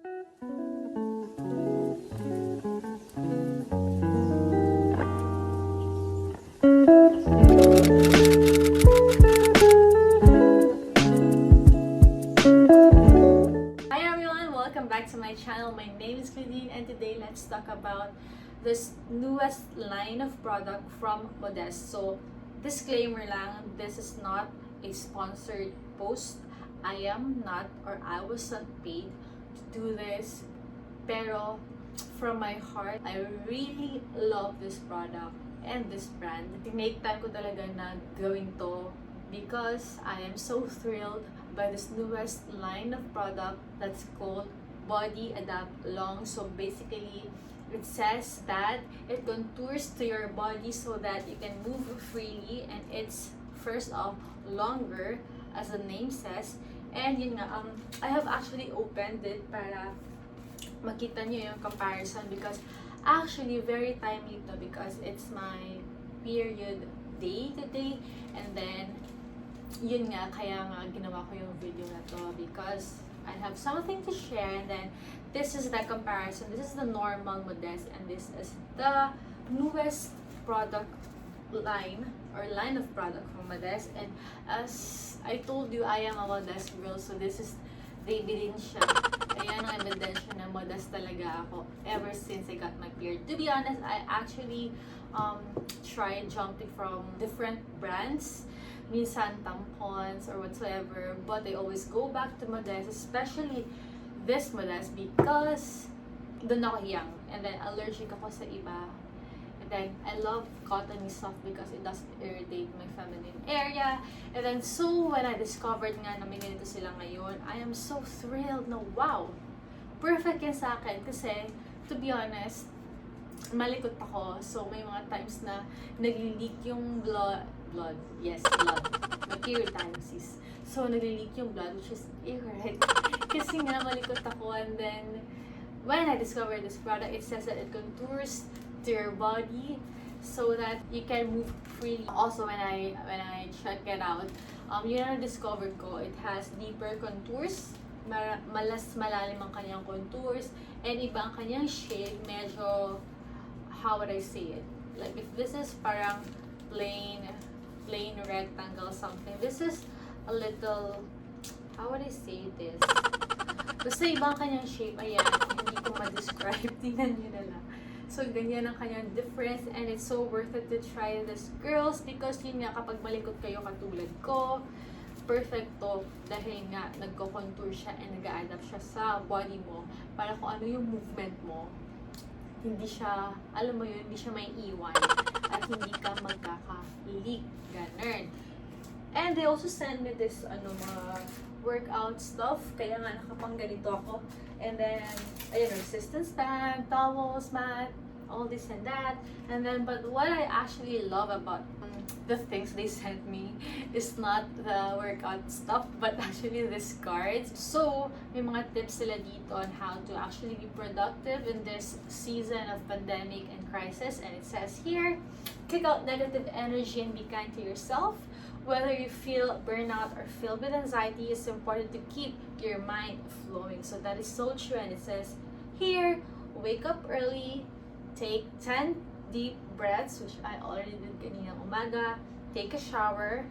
Back to my channel. My name is Claudine and today let's talk about this newest line of product from Modest. So, disclaimer lang, this is not a sponsored post. I am not or I wasn't paid to do this. Pero from my heart, I really love this product and this brand. Tinake time ko talaga na gawin to because I am so thrilled by this newest line of product that's called Body Adapt Long. So basically, it says that it contours to your body so that you can move freely, and it's first off longer as the name says. And yun nga, I have actually opened it para makita nyo yung comparison because actually very timely to because it's my period day today, and then yun nga, kaya nga ginawa ko yung video na to because I have something to share. And then this is the comparison. This is the normal Modest and this is the newest product line or line of product from Modest. And as I told you, I am a Modest girl, so this is baby din siya. Ayan ang evidence na Modest talaga ako ever since I got my period. To be honest, I actually tried jumping from different brands, minsan tampons or whatsoever, but I always go back to Modest, especially this Modest because doon ako young and then allergic ako sa iba, and then I love cottony soft because it doesn't irritate my feminine area. And then so when I discovered nga na may ganito sila ngayon, I am so thrilled na wow, perfect yan sa akin kasi to be honest, malikot ako, so may mga times na nagli-leak yung blood, yes, blood, period time, sis. So, nagli-leak yung blood, which is irritate. Kasi nga, malikot ako, and then, when I discovered this product, it says that it contours to your body so that you can move freely. Also, when I check it out, yun ang discovered ko, it has deeper contours, malas malalim ang kanyang contours, and iba ang kanyang shade, medyo, how would I say it? Like, if this is parang plain rectangle something, this is a little, how would I say this? Basta ibang kanyang shape, ayan, hindi ko ma-describe, tingnan nyo na lang. So, ganyan ang kanyang difference, and it's so worth it to try this, girls, because yun nga, kapag malikot kayo katulad ko, perfect to, dahil nga, nagko-contour siya and nag-a-adapt siya sa body mo, para kung ano yung movement mo, hindi siya, alam mo yun, hindi siya may iwan at hindi ka magkaka-leak, ganun. And they also send me this, mga workout stuff, kaya nga nakapang ganito ako. And then, ayun, resistance band, towels, mat, all this and that. And then, but what I actually love about the things they sent me is not the workout stuff, but actually these cards. So, may mga tips sila dito on how to actually be productive in this season of pandemic and crisis. And it says here, kick out negative energy and be kind to yourself. Whether you feel burnout or filled with anxiety, it's important to keep your mind flowing. So that is so true. And it says here, wake up early, take 10 deep breaths, which I already did kaninang umaga, take a shower,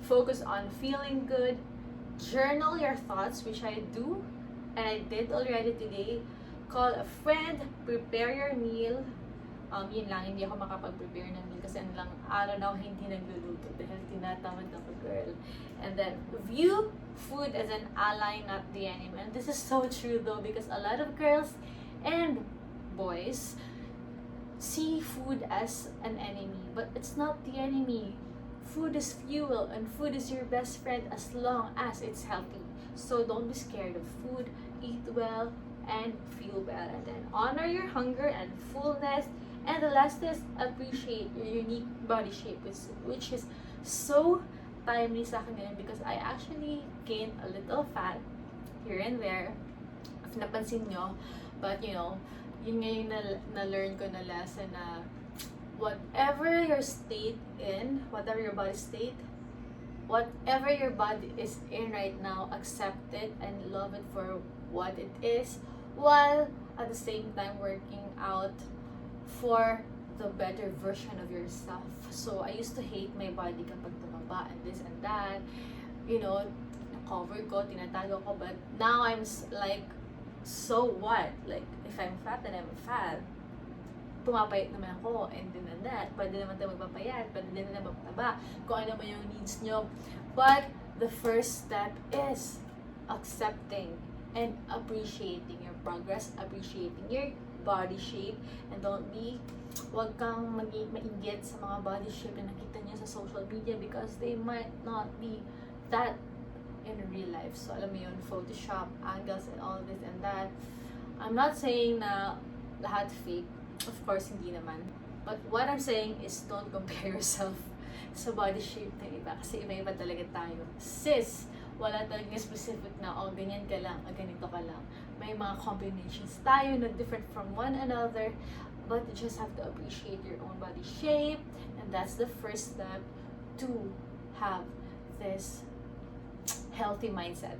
focus on feeling good, journal your thoughts, which I do, and I did already today, call a friend, prepare your meal. Yun lang, hindi ako makapag-prepare ng meal kasi lang, araw na ako hindi nagluluto dahil tinatamad ako, girl. And then, view food as an ally, not the enemy. And this is so true though, because a lot of girls and boys see food as an enemy, but it's not the enemy. Food is fuel, and food is your best friend as long as it's healthy. So don't be scared of food, eat well, and feel well. And then honor your hunger and fullness. And the last is appreciate your unique body shape, which is so timely sa akin ngayon because I actually gained a little fat here and there, if napansin nyo. But you know, yun nga yung na-learn ko na lesson na whatever your state in, whatever your body state, whatever your body is in right now, accept it and love it for what it is. while at the same time working out for the better version of yourself. So I used to hate my body kapag tumaba and this and that, you know, cover ko, tinatago ko, but now like, so what? Like, if I'm fat, then I'm fat. Pumapayat naman ako, and then and that. Pwede naman tayo magpapayat, pwede din naman magpataba, kung ano naman yung needs nyo. But the first step is accepting and appreciating your progress, appreciating your body shape, and wag kang mainggit sa mga body shape na nakita niyo sa social media because they might not be that in real life. So, alam mo yun, Photoshop, angles, and all this and that. I'm not saying na lahat fake. Of course, hindi naman. But what I'm saying is don't compare yourself sa body shape ng iba. Kasi iba-iba talaga tayo. Sis, wala talagang specific na, oh, ganyan ka lang, ganito ka lang. May mga combinations tayo na different from one another. But you just have to appreciate your own body shape. And that's the first step to have this healthy mindset.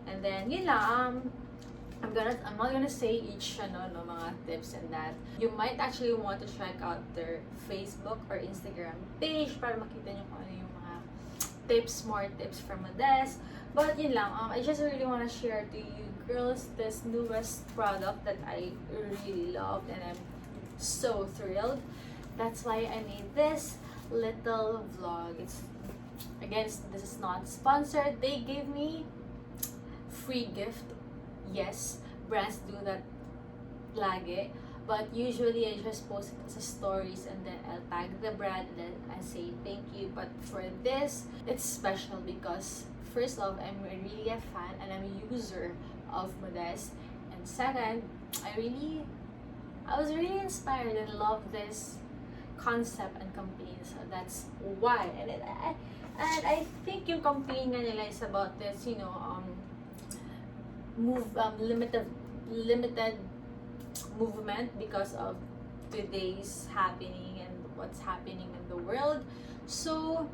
And then, yun lang, I'm not gonna say each mga tips and that. You might actually want to check out their Facebook or Instagram page para makita nyo kung ano yung mga more tips from Modest. But yun lang, I just really want to share to you girls this newest product that I really loved and I'm so thrilled. That's why I made this little vlog. This is not sponsored. They gave me free gift. Yes, brands do that lagi. But usually I just post it as a stories and then I'll tag the brand and then I say thank you. But for this, it's special because first off, I'm really a fan and I'm a user of Modest. And second, I was really inspired and love this concept and campaign. So that's why. And I think yung campaign nga nila is about this, limited movement because of today's happening and what's happening in the world. So,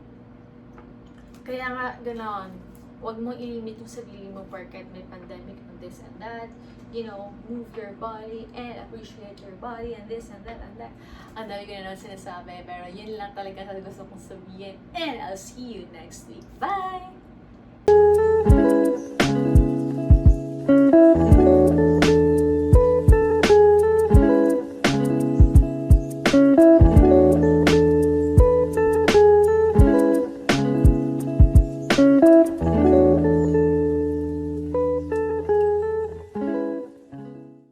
kaya nga ganon, wag mo ilimit yung sarili mo porket may pandemic and this and that. Move your body and appreciate your body and this and that and that. Ang dami ko na naman sinasabi, pero yun lang talaga sa gusto kong sabihin. And I'll see you next week. Bye!